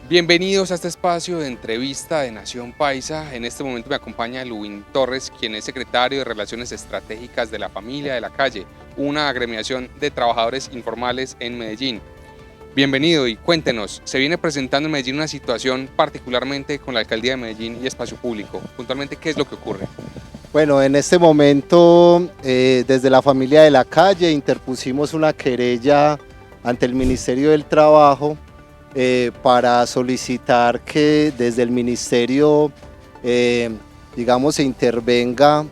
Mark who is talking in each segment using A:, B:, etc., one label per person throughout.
A: Bienvenidos a este espacio de entrevista de Nación Paisa. En este momento me acompaña Luín Torres, quien es secretario de Relaciones Estratégicas de la Familia de la Calle, una agremiación de trabajadores informales en Medellín. Bienvenido y cuéntenos, se viene presentando en Medellín una situación particularmente con la Alcaldía de Medellín y Espacio Público. Puntualmente, ¿qué es lo que ocurre?
B: Bueno, en este momento, desde la Familia de la Calle interpusimos una querella ante el Ministerio del Trabajo para solicitar que desde el Ministerio, se intervenga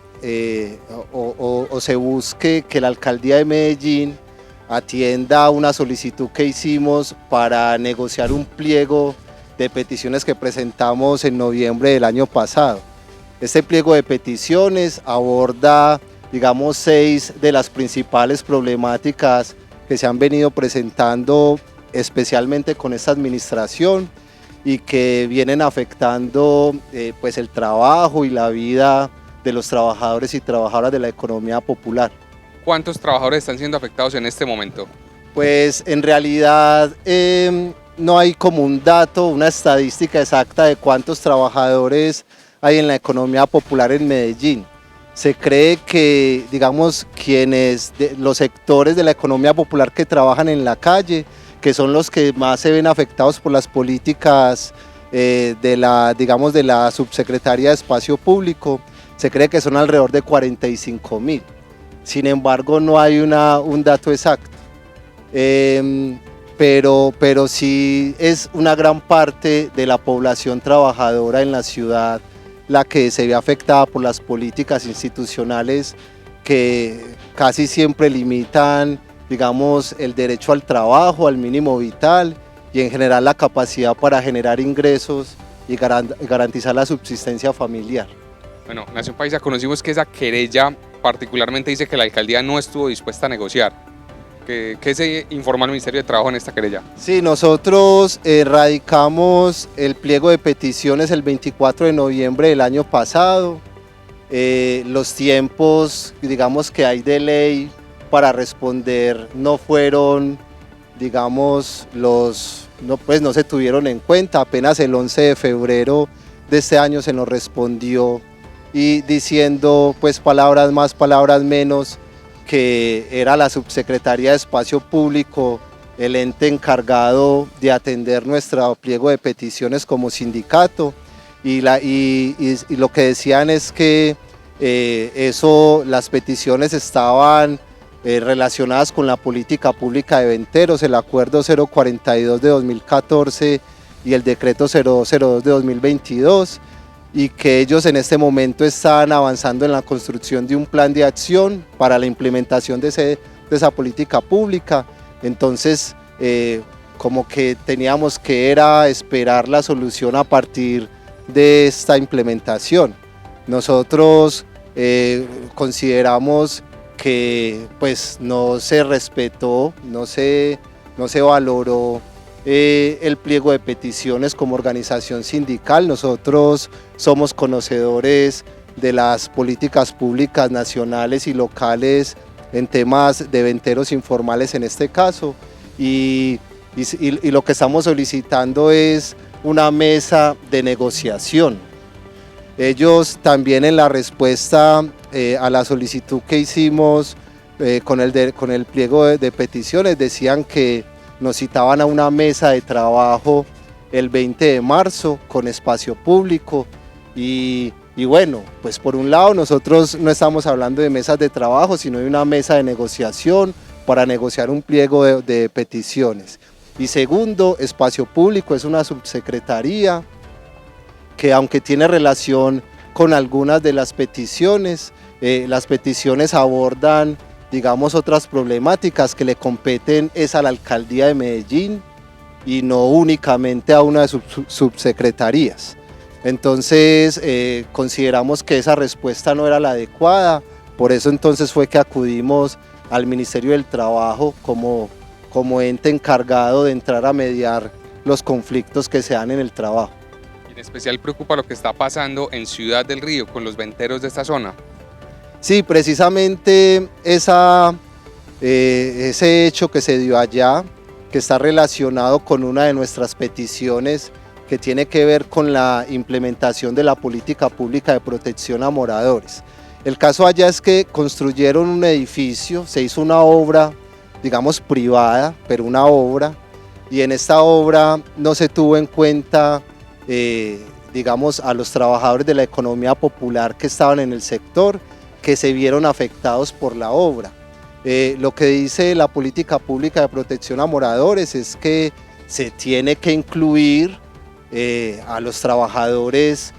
B: o se busque que la Alcaldía de Medellín atienda una solicitud que hicimos para negociar un pliego de peticiones que presentamos en noviembre del año pasado. Este pliego de peticiones aborda, 6 de las principales problemáticas que se han venido presentando especialmente con esta administración y que vienen afectando el trabajo y la vida de los trabajadores y trabajadoras de la economía popular.
A: ¿Cuántos trabajadores están siendo afectados en este momento?
B: Pues en realidad no hay como un dato, una estadística exacta de cuántos trabajadores hay en la economía popular en Medellín. Se cree que, los sectores de la economía popular que trabajan en la calle, que son los que más se ven afectados por las políticas de la Subsecretaría de Espacio Público, se cree que son alrededor de 45.000. Sin embargo, no hay un dato exacto. Pero sí es una gran parte de la población trabajadora en la ciudad la que se ve afectada por las políticas institucionales que casi siempre limitan, el derecho al trabajo, al mínimo vital y en general la capacidad para generar ingresos y garantizar la subsistencia familiar.
A: Bueno, Nación Paisa, conocimos que esa querella particularmente dice que la alcaldía no estuvo dispuesta a negociar. ¿Qué se informó al Ministerio de Trabajo en esta querella?
B: Sí, nosotros radicamos el pliego de peticiones el 24 de noviembre del año pasado. Los tiempos, que hay de ley para responder no fueron, no se tuvieron en cuenta. Apenas el 11 de febrero de este año se nos respondió y diciendo palabras más, palabras menos, que era la Subsecretaría de Espacio Público el ente encargado de atender nuestro pliego de peticiones como sindicato y lo que decían es que las peticiones estaban relacionadas con la política pública de venteros, el acuerdo 042 de 2014 y el decreto 002 de 2022, y que ellos en este momento están avanzando en la construcción de un plan de acción para la implementación de esa política pública. Entonces, como que teníamos que esperar la solución a partir de esta implementación. Nosotros consideramos que no se respetó, no se valoró el pliego de peticiones como organización sindical. Nosotros somos conocedores de las políticas públicas nacionales y locales en temas de venteros informales en este caso y lo que estamos solicitando es una mesa de negociación. Ellos también en la respuesta a la solicitud que hicimos con el pliego de peticiones decían que nos citaban a una mesa de trabajo el 20 de marzo con Espacio Público y bueno, por un lado nosotros no estamos hablando de mesas de trabajo, sino de una mesa de negociación para negociar un pliego de peticiones. Y segundo, Espacio Público es una subsecretaría que, aunque tiene relación con algunas de las peticiones abordan otras problemáticas que le competen a la Alcaldía de Medellín y no únicamente a una de sus subsecretarías. Entonces consideramos que esa respuesta no era la adecuada, por eso entonces fue que acudimos al Ministerio del Trabajo como ente encargado de entrar a mediar los conflictos que se dan en el trabajo.
A: En especial preocupa lo que está pasando en Ciudad del Río con los venteros de esta zona.
B: Sí, precisamente ese hecho que se dio allá, que está relacionado con una de nuestras peticiones que tiene que ver con la implementación de la política pública de protección a moradores. El caso allá es que construyeron un edificio, se hizo una obra, digamos privada, pero una obra, y en esta obra no se tuvo en cuenta, digamos, a los trabajadores de la economía popular que estaban en el sector, que se vieron afectados por la obra. Lo que dice la política pública de protección a moradores es que se tiene que incluir a los trabajadores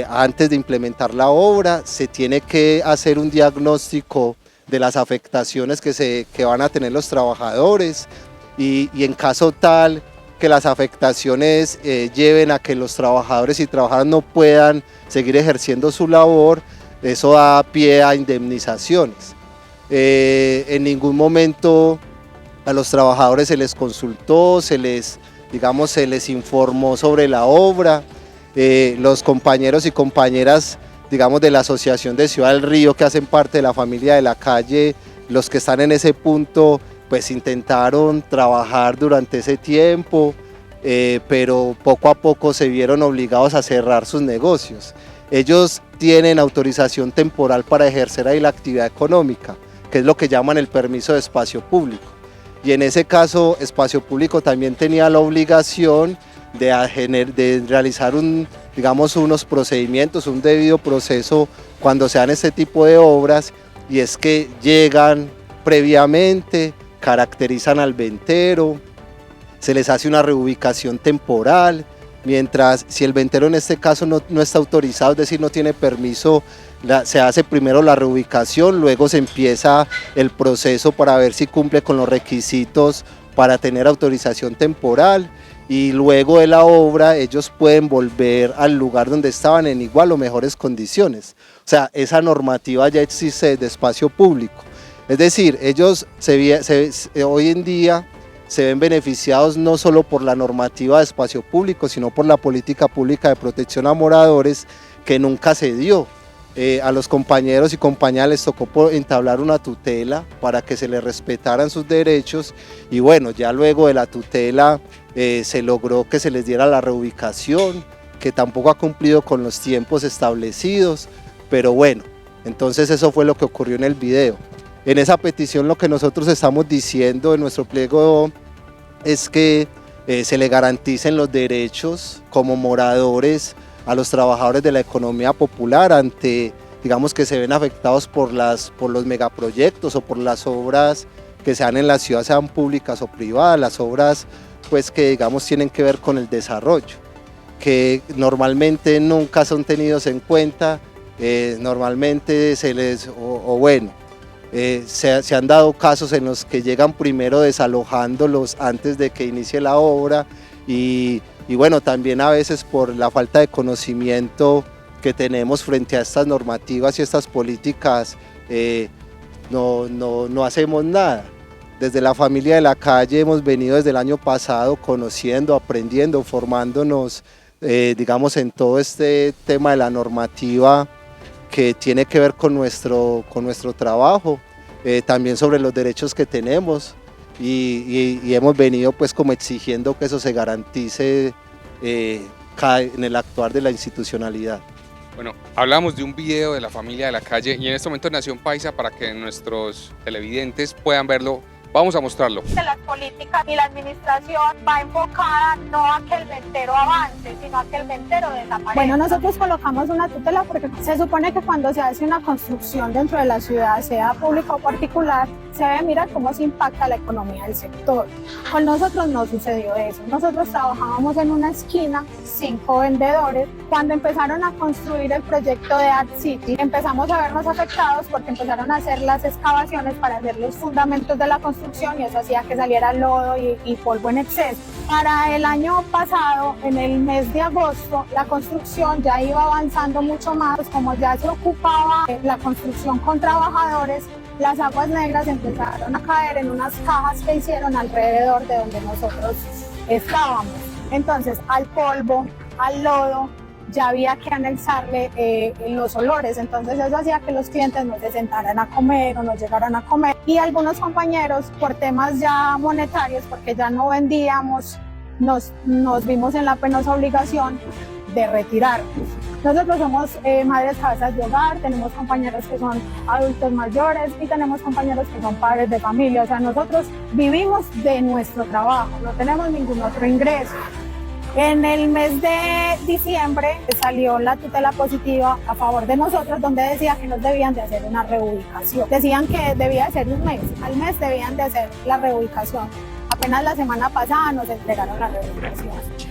B: antes de implementar la obra, se tiene que hacer un diagnóstico de las afectaciones que van a tener los trabajadores y en caso tal que las afectaciones lleven a que los trabajadores y trabajadoras no puedan seguir ejerciendo su labor, eso da pie a indemnizaciones. En ningún momento a los trabajadores se les consultó, se les informó sobre la obra. Los compañeros y compañeras, digamos, de la Asociación de Ciudad del Río, que hacen parte de la familia de la calle, los que están en ese punto, pues intentaron trabajar durante ese tiempo, pero poco a poco se vieron obligados a cerrar sus negocios. Ellos tienen autorización temporal para ejercer ahí la actividad económica, que es lo que llaman el permiso de espacio público. Y en ese caso, Espacio Público también tenía la obligación de realizar unos procedimientos, un debido proceso cuando se dan este tipo de obras, y es que llegan previamente, caracterizan al ventero, se les hace una reubicación temporal, mientras si el ventero en este caso no está autorizado, es decir, no tiene permiso, se hace primero la reubicación, luego se empieza el proceso para ver si cumple con los requisitos para tener autorización temporal, y luego de la obra ellos pueden volver al lugar donde estaban en igual o mejores condiciones. O sea, esa normativa ya existe de espacio público. Es decir, ellos hoy en día se ven beneficiados no solo por la normativa de espacio público, sino por la política pública de protección a moradores que nunca se dio. A los compañeros y compañeras les tocó entablar una tutela para que se les respetaran sus derechos, y bueno, ya luego de la tutela se logró que se les diera la reubicación, que tampoco ha cumplido con los tiempos establecidos, pero bueno, entonces eso fue lo que ocurrió en el video. En esa petición lo que nosotros estamos diciendo en nuestro pliego es que se le garanticen los derechos como moradores a los trabajadores de la economía popular ante, digamos, que se ven afectados por los megaproyectos o por las obras que se dan en la ciudad, sean públicas o privadas, las obras pues que digamos tienen que ver con el desarrollo, que normalmente nunca son tenidos en cuenta, normalmente se han dado casos en los que llegan primero desalojándolos antes de que inicie la obra, y bueno, también a veces por la falta de conocimiento que tenemos frente a estas normativas y estas políticas, no hacemos nada. Desde la familia de la calle hemos venido desde el año pasado conociendo, aprendiendo, formándonos, digamos, en todo este tema de la normativa que tiene que ver con nuestro trabajo, también sobre los derechos que tenemos, y hemos venido pues como exigiendo que eso se garantice en el actuar de la institucionalidad.
A: Bueno, hablamos de un video de la familia de la calle y en este momento Nación Paisa, para que nuestros televidentes puedan verlo, vamos a mostrarlo.
C: Las políticas y la administración va enfocada no a que el ventero avance, sino a que el ventero desaparezca.
D: Bueno, nosotros colocamos una tutela porque se supone que cuando se hace una construcción dentro de la ciudad, sea pública o particular, se debe mirar cómo se impacta la economía del sector. Con nosotros no sucedió eso. Nosotros trabajábamos en una esquina, 5 vendedores. Cuando empezaron a construir el proyecto de Art City, empezamos a vernos afectados porque empezaron a hacer las excavaciones para hacer los fundamentos de la construcción, y eso hacía que saliera lodo y polvo en exceso. Para el año pasado, en el mes de agosto, la construcción ya iba avanzando mucho más, pues como ya se ocupaba la construcción con trabajadores, las aguas negras empezaron a caer en unas cajas que hicieron alrededor de donde nosotros estábamos. Entonces, al polvo, al lodo, ya había que anexarle los olores, entonces eso hacía que los clientes no se sentaran a comer o no llegaran a comer, y algunos compañeros por temas ya monetarios, porque ya no vendíamos nos vimos en la penosa obligación de retirarnos. Nosotros somos madres cabezas de hogar, tenemos compañeros que son adultos mayores y tenemos compañeros que son padres de familia. O sea, nosotros vivimos de nuestro trabajo, no tenemos ningún otro ingreso. En el mes de diciembre salió la tutela positiva a favor de nosotros, donde decía que nos debían de hacer una reubicación. Decían que debía de ser un mes, al mes debían de hacer la reubicación. Apenas la semana pasada nos entregaron la reubicación.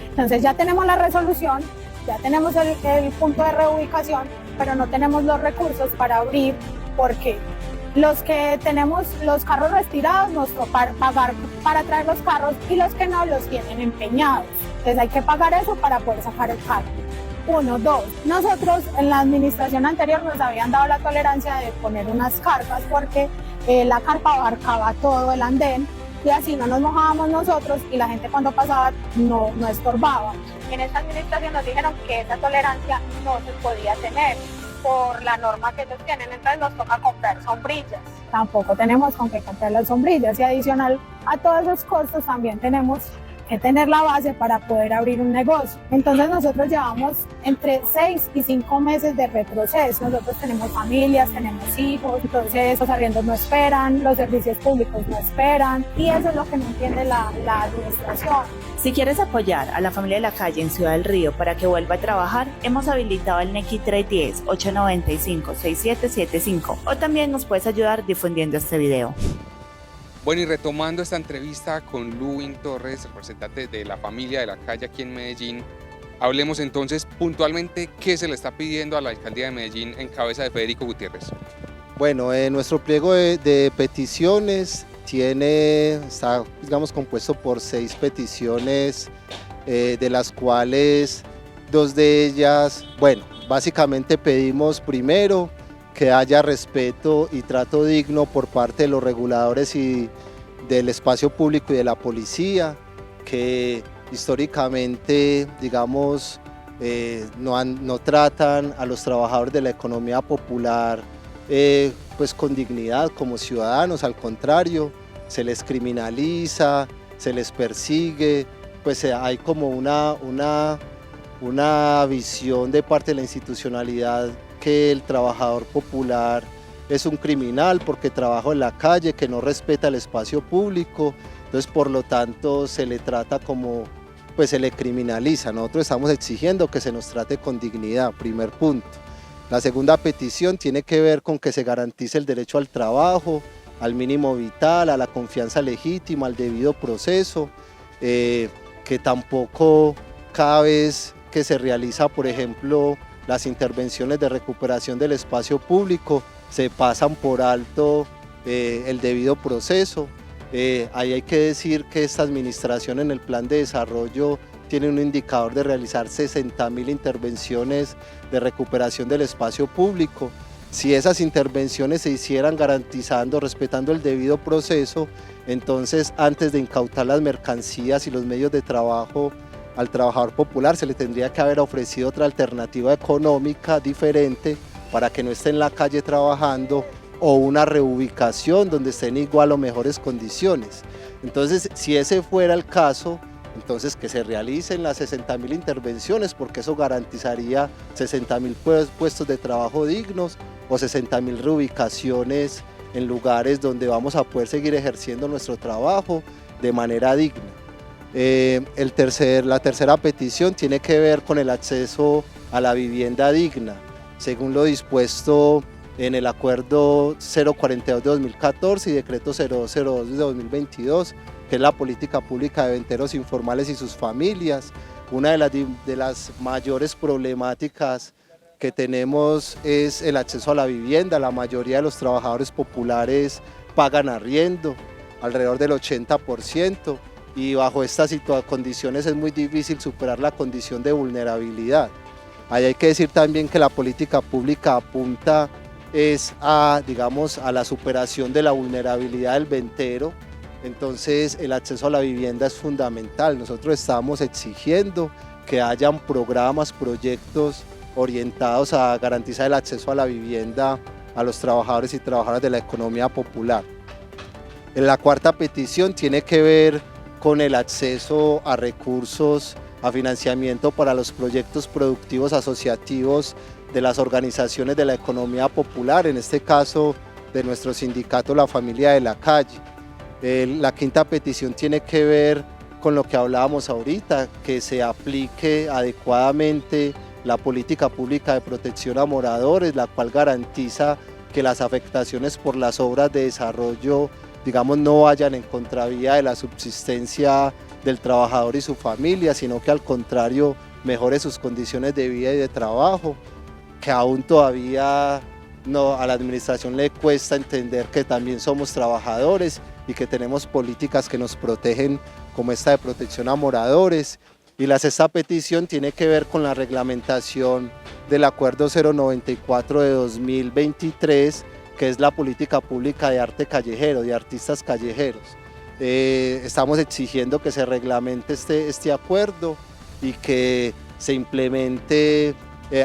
D: Entonces ya tenemos la resolución, ya tenemos el punto de reubicación, pero no tenemos los recursos para abrir, porque los que tenemos los carros retirados nos toca pagar para traer los carros y los que no los tienen empeñados. Entonces hay que pagar eso para poder sacar el carro. 1, 2. Nosotros en la administración anterior nos habían dado la tolerancia de poner unas carpas porque la carpa abarcaba todo el andén y así no nos mojábamos nosotros y la gente cuando pasaba no estorbaba.
C: En esta administración nos dijeron que esa tolerancia no se podía tener por la norma que ellos tienen, entonces nos toca comprar sombrillas.
D: Tampoco tenemos con qué comprar las sombrillas y adicional a todos esos costos también tenemos que tener la base para poder abrir un negocio. Entonces nosotros llevamos entre 6 y 5 meses de retroceso. Nosotros tenemos familias, tenemos hijos, entonces los arriendos no esperan, los servicios públicos no esperan y eso es lo que no entiende la administración.
E: Si quieres apoyar a la familia de la calle en Ciudad del Río para que vuelva a trabajar, hemos habilitado el NECI 310-895-6775 o también nos puedes ayudar difundiendo este video.
A: Bueno, y retomando esta entrevista con Luwin Torres, representante de la familia de la calle aquí en Medellín, hablemos entonces puntualmente qué se le está pidiendo a la alcaldía de Medellín en cabeza de Federico Gutiérrez.
B: Bueno, nuestro pliego de peticiones está, digamos, compuesto por 6 peticiones, de las cuales 2 de ellas, bueno, básicamente pedimos primero que haya respeto y trato digno por parte de los reguladores y del espacio público y de la policía, que históricamente, digamos, no tratan a los trabajadores de la economía popular pues con dignidad como ciudadanos, al contrario, se les criminaliza, se les persigue, pues hay como una visión de parte de la institucionalidad que el trabajador popular es un criminal porque trabaja en la calle, que no respeta el espacio público, entonces por lo tanto se le trata como, pues se le criminaliza. Nosotros estamos exigiendo que se nos trate con dignidad, primer punto. La segunda petición tiene que ver con que se garantice el derecho al trabajo, al mínimo vital, a la confianza legítima, al debido proceso, que tampoco cada vez que se realiza, por ejemplo, las intervenciones de recuperación del espacio público, se pasan por alto el debido proceso. Ahí hay que decir que esta administración en el plan de desarrollo tiene un indicador de realizar 60.000 intervenciones de recuperación del espacio público. Si esas intervenciones se hicieran garantizando, respetando el debido proceso, entonces antes de incautar las mercancías y los medios de trabajo al trabajador popular se le tendría que haber ofrecido otra alternativa económica diferente para que no esté en la calle trabajando, o una reubicación donde esté en igual o mejores condiciones. Entonces, si ese fuera el caso, entonces que se realicen las 60.000 intervenciones, porque eso garantizaría 60.000 puestos de trabajo dignos o 60.000 reubicaciones en lugares donde vamos a poder seguir ejerciendo nuestro trabajo de manera digna. La tercera petición tiene que ver con el acceso a la vivienda digna, según lo dispuesto en el Acuerdo 042 de 2014 y Decreto 002 de 2022, que es la política pública de venteros informales y sus familias. Una de las mayores problemáticas que tenemos es el acceso a la vivienda. La mayoría de los trabajadores populares pagan arriendo, alrededor del 80%, y bajo estas condiciones es muy difícil superar la condición de vulnerabilidad. Ahí hay que decir también que la política pública apunta a la superación de la vulnerabilidad del ventero, entonces el acceso a la vivienda es fundamental. Nosotros estamos exigiendo que hayan programas, proyectos orientados a garantizar el acceso a la vivienda a los trabajadores y trabajadoras de la economía popular. La cuarta petición tiene que ver con el acceso a recursos, a financiamiento para los proyectos productivos asociativos de las organizaciones de la economía popular, en este caso de nuestro sindicato La Familia de la Calle. La quinta petición tiene que ver con lo que hablábamos ahorita, que se aplique adecuadamente la política pública de protección a moradores, la cual garantiza que las afectaciones por las obras de desarrollo, digamos, no vayan en contravía de la subsistencia del trabajador y su familia, sino que al contrario mejore sus condiciones de vida y de trabajo, que aún todavía no, a la administración le cuesta entender que también somos trabajadores y que tenemos políticas que nos protegen, como esta de protección a moradores. Y la sexta petición tiene que ver con la reglamentación del Acuerdo 094 de 2023, que es la política pública de arte callejero, de artistas callejeros. Estamos exigiendo que se reglamente este acuerdo y que se implemente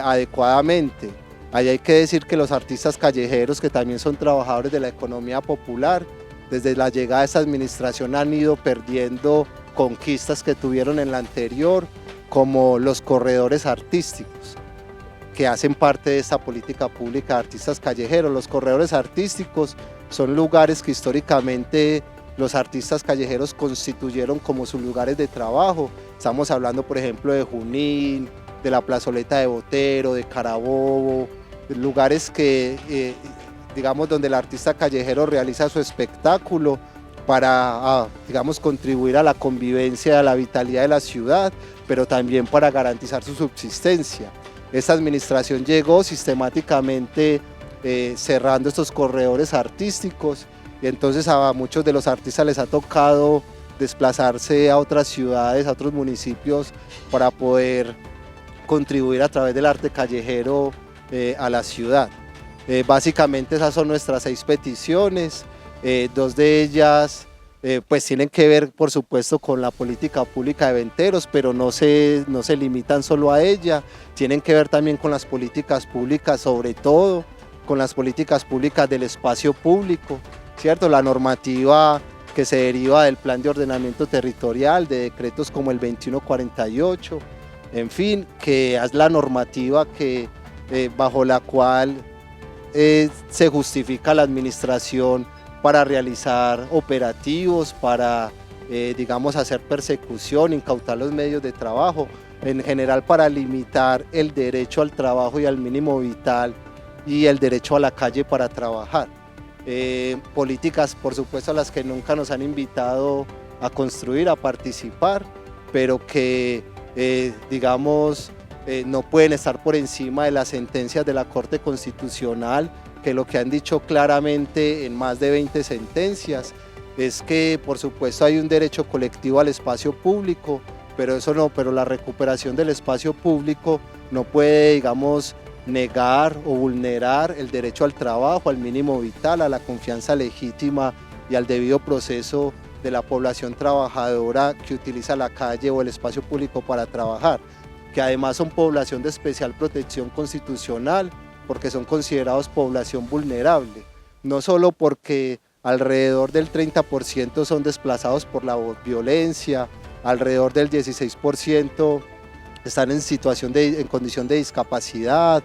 B: adecuadamente. Ahí hay que decir que los artistas callejeros, que también son trabajadores de la economía popular, desde la llegada de esta administración han ido perdiendo conquistas que tuvieron en la anterior, como los corredores artísticos, que hacen parte de esta política pública de artistas callejeros. Los corredores artísticos son lugares que históricamente los artistas callejeros constituyeron como sus lugares de trabajo. Estamos hablando, por ejemplo, de Junín, de la plazoleta de Botero, de Carabobo, lugares que, digamos, donde el artista callejero realiza su espectáculo para, digamos, contribuir a la convivencia, a la vitalidad de la ciudad, pero también para garantizar su subsistencia. Esta administración llegó sistemáticamente cerrando estos corredores artísticos, y entonces a muchos de los artistas les ha tocado desplazarse a otras ciudades, a otros municipios, para poder contribuir a través del arte callejero a la ciudad. Básicamente esas son nuestras 6 peticiones. 2 de ellas pues tienen que ver, por supuesto, con la política pública de eventeros, pero no se limitan solo a ella, tienen que ver también con las políticas públicas, sobre todo con las políticas públicas del espacio público, ¿cierto? La normativa que se deriva del Plan de Ordenamiento Territorial, de decretos como el 2148, en fin, que es la normativa que, bajo la cual se justifica la administración para realizar operativos, para, digamos, hacer persecución, incautar los medios de trabajo, en general para limitar el derecho al trabajo y al mínimo vital y el derecho a la calle para trabajar. Políticas, por supuesto, a las que nunca nos han invitado a construir, a participar, pero que, digamos, no pueden estar por encima de las sentencias de la Corte Constitucional, que lo que han dicho claramente en más de 20 sentencias es que, por supuesto, hay un derecho colectivo al espacio público, pero la recuperación del espacio público no puede, digamos, negar o vulnerar el derecho al trabajo, al mínimo vital, a la confianza legítima y al debido proceso de la población trabajadora que utiliza la calle o el espacio público para trabajar, que además son población de especial protección constitucional, porque son considerados población vulnerable, no solo porque alrededor del 30% son desplazados por la violencia, alrededor del 16% están en condición de discapacidad,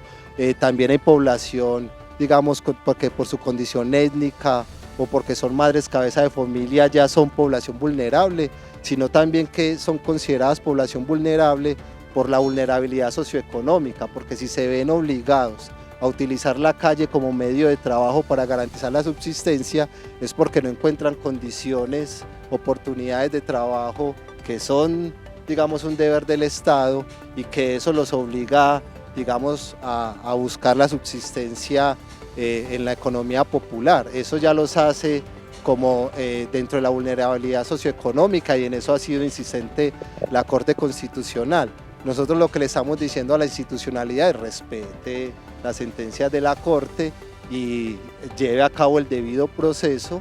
B: también hay población, digamos, porque por su condición étnica o porque son madres cabeza de familia ya son población vulnerable, sino también que son consideradas población vulnerable por la vulnerabilidad socioeconómica, porque si se ven obligados a utilizar la calle como medio de trabajo para garantizar la subsistencia, es porque no encuentran condiciones, oportunidades de trabajo que son, digamos, un deber del Estado, y que eso los obliga, digamos, a buscar la subsistencia en la economía popular. Eso ya los hace como dentro de la vulnerabilidad socioeconómica, y en eso ha sido insistente la Corte Constitucional. Nosotros lo que le estamos diciendo a la institucionalidad es respete las sentencias de la Corte y lleve a cabo el debido proceso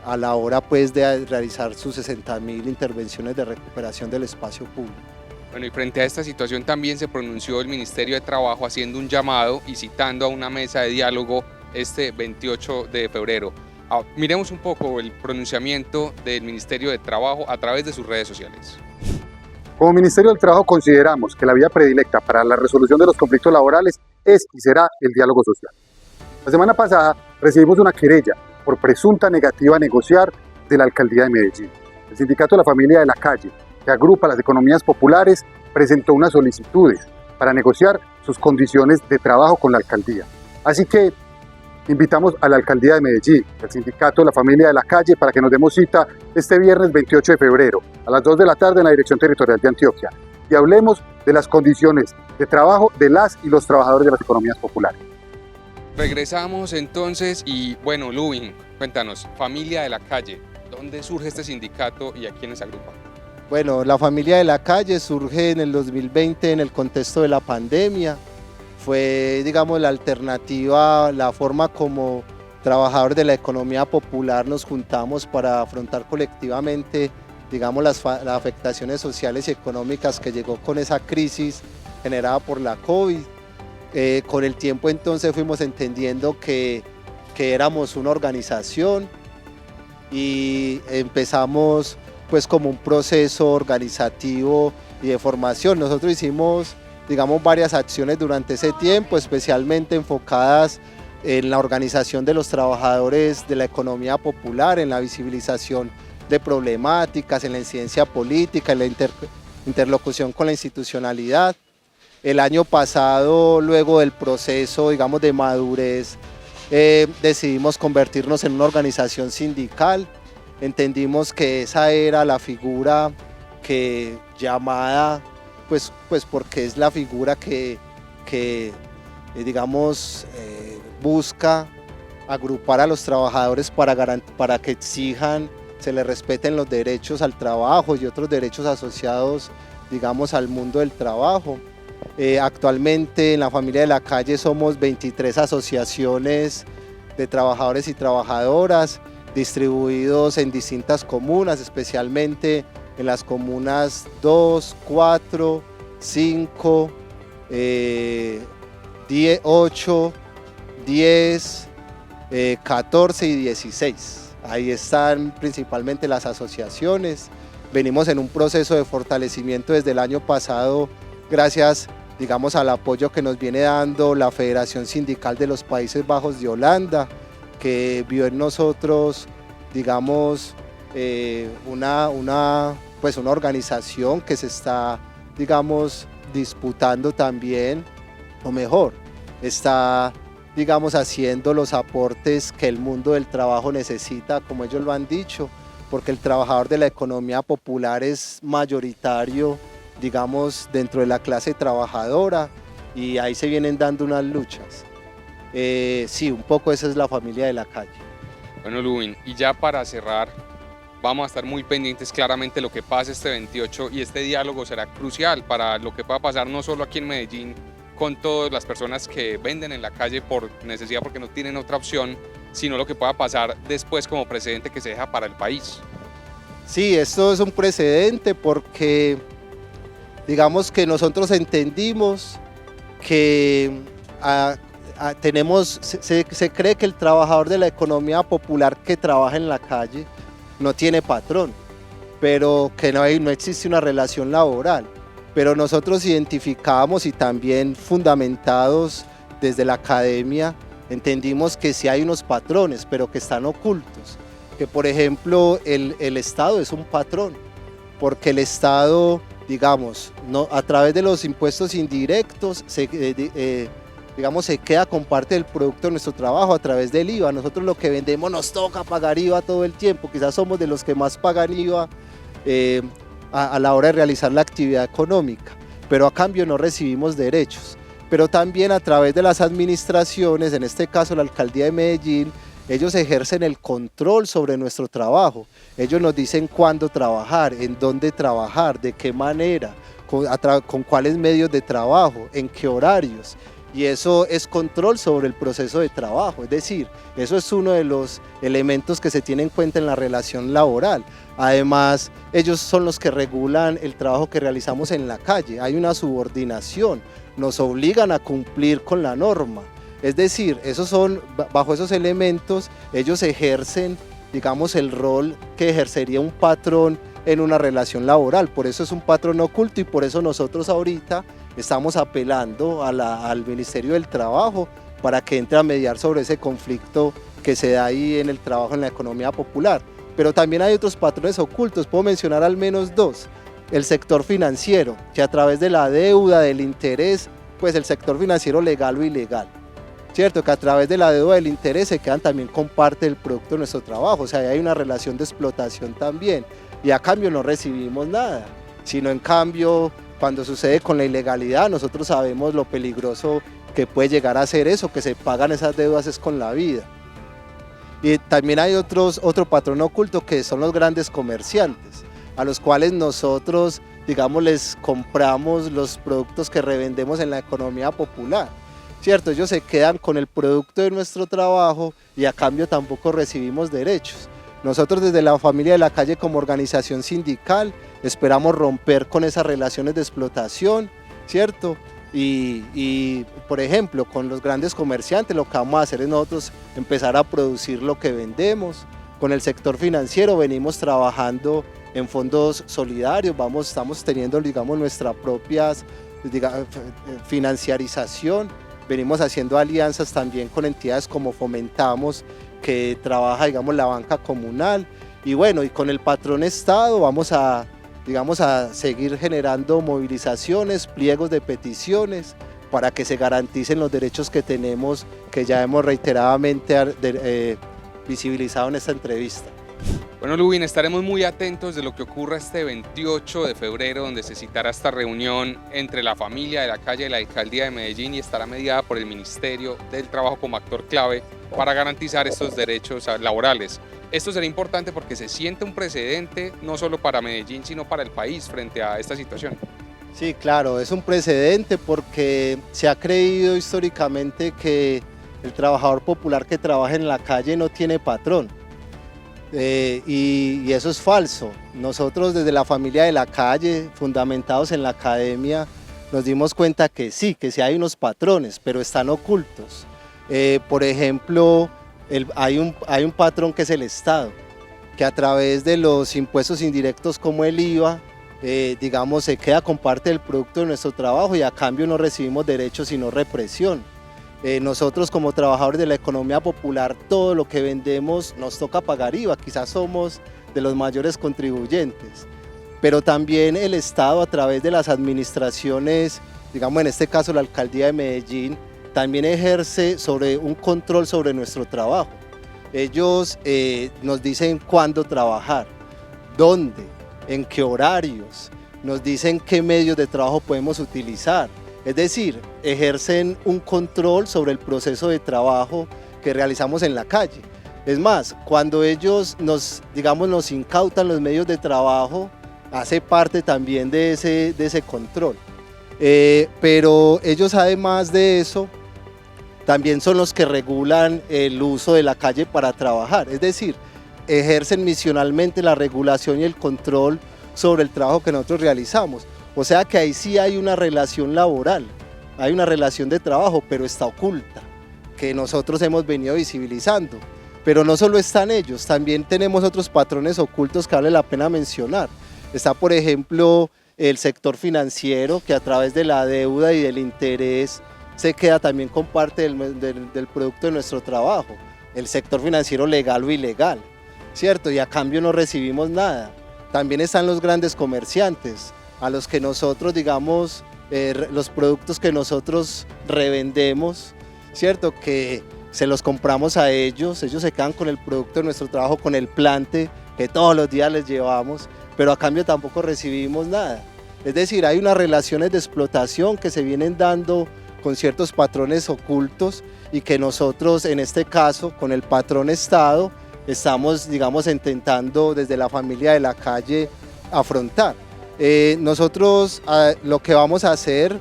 B: a la hora, pues, de realizar sus 60.000 intervenciones de recuperación del espacio público.
A: Bueno, y frente a esta situación también se pronunció el Ministerio de Trabajo haciendo un llamado y citando a una mesa de diálogo este 28 de febrero. Miremos un poco el pronunciamiento del Ministerio de Trabajo a través de sus redes sociales.
F: Como Ministerio del Trabajo consideramos que la vía predilecta para la resolución de los conflictos laborales es y será el diálogo social. La semana pasada recibimos una querella por presunta negativa a negociar de la Alcaldía de Medellín. El Sindicato de la Familia de la Calle, que agrupa las economías populares, presentó unas solicitudes para negociar sus condiciones de trabajo con la Alcaldía. Así que invitamos a la Alcaldía de Medellín, al Sindicato de la Familia de la Calle, para que nos demos cita este viernes 28 de febrero a las 2 de la tarde en la Dirección Territorial de Antioquia y hablemos de las condiciones de trabajo de las y los trabajadores de las economías populares.
A: Regresamos entonces y bueno, Lubin, cuéntanos, Familia de la Calle, ¿dónde surge este sindicato y a quiénes agrupa?
B: Bueno, la Familia de la Calle surge en el 2020 en el contexto de la pandemia. Fue, digamos, la alternativa, la forma como trabajadores de la economía popular nos juntamos para afrontar colectivamente, digamos, las afectaciones sociales y económicas que llegó con esa crisis generada por la COVID. Con el tiempo entonces fuimos entendiendo que éramos una organización y empezamos pues como un proceso organizativo y de formación. Nosotros hicimos, digamos, varias acciones durante ese tiempo, especialmente enfocadas en la organización de los trabajadores de la economía popular, en la visibilización de problemáticas, en la incidencia política, en la interlocución con la institucionalidad. El año pasado, luego del proceso, digamos, de madurez, decidimos convertirnos en una organización sindical. Entendimos que esa era la figura que llamada, pues porque es la figura que digamos, busca agrupar a los trabajadores para que exijan, se les respeten los derechos al trabajo y otros derechos asociados, digamos, al mundo del trabajo. Actualmente en la Familia de la Calle somos 23 asociaciones de trabajadores y trabajadoras distribuidos en distintas comunas, especialmente en las comunas 2, 4, 5, 8, 10, 14 y 16. Ahí están principalmente las asociaciones. Venimos en un proceso de fortalecimiento desde el año pasado, gracias, digamos, al apoyo que nos viene dando la Federación Sindical de los Países Bajos de Holanda, que vio en nosotros, digamos, una organización que se está, digamos, disputando también, o mejor, está, digamos, haciendo los aportes que el mundo del trabajo necesita, como ellos lo han dicho, porque el trabajador de la economía popular es mayoritario, digamos, dentro de la clase trabajadora, y ahí se vienen dando unas luchas. Sí, un poco esa es la Familia de la Calle.
A: Bueno, Lubin, y ya para cerrar, vamos a estar muy pendientes claramente de lo que pase este 28 y este diálogo será crucial para lo que pueda pasar no solo aquí en Medellín con todas las personas que venden en la calle por necesidad porque no tienen otra opción, sino lo que pueda pasar después como precedente que se deja para el país.
B: Sí, esto es un precedente porque digamos que nosotros entendimos que se cree que el trabajador de la economía popular que trabaja en la calle no tiene patrón, pero que no existe una relación laboral. Pero nosotros identificamos y también fundamentados desde la academia, entendimos que sí hay unos patrones, pero que están ocultos. Que por ejemplo el Estado es un patrón, porque el Estado, digamos, a través de los impuestos indirectos se queda con parte del producto de nuestro trabajo a través del IVA. Nosotros lo que vendemos nos toca pagar IVA todo el tiempo, quizás somos de los que más pagan IVA a la hora de realizar la actividad económica, pero a cambio no recibimos derechos. Pero también a través de las administraciones, en este caso la Alcaldía de Medellín, ellos ejercen el control sobre nuestro trabajo. Ellos nos dicen cuándo trabajar, en dónde trabajar, de qué manera, con cuáles medios de trabajo, en qué horarios. Y eso es control sobre el proceso de trabajo, es decir, eso es uno de los elementos que se tiene en cuenta en la relación laboral. Además, ellos son los que regulan el trabajo que realizamos en la calle, hay una subordinación, nos obligan a cumplir con la norma. Es decir, bajo esos elementos ellos ejercen, digamos, el rol que ejercería un patrón en una relación laboral. Por eso es un patrón oculto y por eso nosotros ahorita estamos apelando al Ministerio del Trabajo para que entre a mediar sobre ese conflicto que se da ahí en el trabajo en la economía popular. Pero también hay otros patrones ocultos, puedo mencionar al menos dos. El sector financiero, que a través de la deuda, del interés, pues el sector financiero legal o ilegal, ¿cierto? Que a través de la deuda del interés se quedan también con parte del producto de nuestro trabajo, o sea, hay una relación de explotación también, y a cambio no recibimos nada, sino en cambio, cuando sucede con la ilegalidad, nosotros sabemos lo peligroso que puede llegar a ser eso, que se pagan esas deudas es con la vida. Y también hay otro patrón oculto que son los grandes comerciantes, a los cuales nosotros, digamos, les compramos los productos que revendemos en la economía popular, ¿cierto? Ellos se quedan con el producto de nuestro trabajo y a cambio tampoco recibimos derechos. Nosotros desde la Familia de la Calle como organización sindical esperamos romper con esas relaciones de explotación, ¿cierto? Y por ejemplo, con los grandes comerciantes lo que vamos a hacer es nosotros empezar a producir lo que vendemos. Con el sector financiero venimos trabajando en fondos solidarios, estamos teniendo, digamos, nuestra propia financiarización, venimos haciendo alianzas también con entidades como Fomentamos, que trabaja, digamos, la banca comunal, y bueno, y con el patrón Estado vamos a seguir generando movilizaciones, pliegos de peticiones, para que se garanticen los derechos que tenemos, que ya hemos reiteradamente visibilizado en esta entrevista.
A: Bueno, Lubin, estaremos muy atentos de lo que ocurra este 28 de febrero, donde se citará esta reunión entre la Familia de la Calle y la Alcaldía de Medellín y estará mediada por el Ministerio del Trabajo como actor clave para garantizar estos derechos laborales. Esto será importante porque se siente un precedente no solo para Medellín, sino para el país frente a esta situación.
B: Sí, claro, es un precedente porque se ha creído históricamente que el trabajador popular que trabaja en la calle no tiene patrón. Y eso es falso. Nosotros desde la Familia de la Calle, fundamentados en la academia, nos dimos cuenta que sí hay unos patrones, pero están ocultos. Por ejemplo, hay un patrón que es el Estado, que a través de los impuestos indirectos como el IVA, digamos, se queda con parte del producto de nuestro trabajo y a cambio no recibimos derechos sino represión. Nosotros como trabajadores de la economía popular, todo lo que vendemos nos toca pagar IVA, quizás somos de los mayores contribuyentes, pero también el Estado a través de las administraciones, digamos en este caso la Alcaldía de Medellín, también ejerce un control sobre nuestro trabajo. Ellos nos dicen cuándo trabajar, dónde, en qué horarios, nos dicen qué medios de trabajo podemos utilizar. Es decir, ejercen un control sobre el proceso de trabajo que realizamos en la calle. Es más, cuando ellos nos incautan los medios de trabajo, hace parte también de ese control. Pero ellos, además de eso, también son los que regulan el uso de la calle para trabajar. Es decir, ejercen misionalmente la regulación y el control sobre el trabajo que nosotros realizamos. O sea que ahí sí hay una relación laboral, hay una relación de trabajo, pero está oculta, que nosotros hemos venido visibilizando. Pero no solo están ellos, también tenemos otros patrones ocultos que vale la pena mencionar. Está, por ejemplo, el sector financiero, que a través de la deuda y del interés se queda también con parte del producto de nuestro trabajo. El sector financiero legal o ilegal, ¿cierto? Y a cambio no recibimos nada. También están los grandes comerciantes, a los que nosotros, digamos, los productos que nosotros revendemos, ¿cierto? Que se los compramos a ellos se quedan con el producto de nuestro trabajo, con el plante que todos los días les llevamos, pero a cambio tampoco recibimos nada. Es decir, hay unas relaciones de explotación que se vienen dando con ciertos patrones ocultos y que nosotros, en este caso, con el patrón Estado, estamos, digamos, intentando desde la Familia de la Calle afrontar. Nosotros lo que vamos a hacer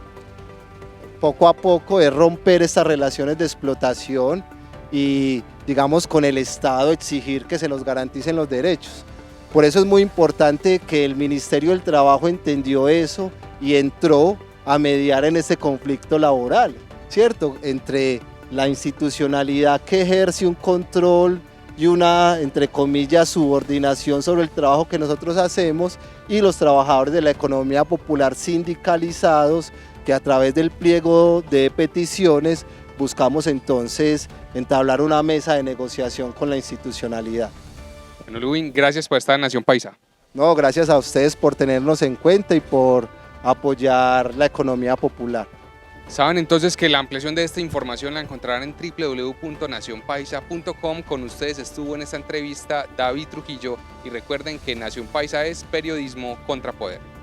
B: poco a poco es romper estas relaciones de explotación y, digamos, con el Estado exigir que se nos garanticen los derechos. Por eso es muy importante que el Ministerio del Trabajo entendió eso y entró a mediar en este conflicto laboral, ¿cierto? Entre la institucionalidad que ejerce un control y una, entre comillas, subordinación sobre el trabajo que nosotros hacemos, y los trabajadores de la economía popular sindicalizados, que a través del pliego de peticiones buscamos entonces entablar una mesa de negociación con la institucionalidad.
A: Bueno, Lubin, gracias por estar en Nación Paisa.
B: No, gracias a ustedes por tenernos en cuenta y por apoyar la economía popular.
A: Saben entonces que la ampliación de esta información la encontrarán en www.nacionpaisa.com. Con ustedes estuvo en esta entrevista David Trujillo, y recuerden que Nación Paisa es periodismo contra poder.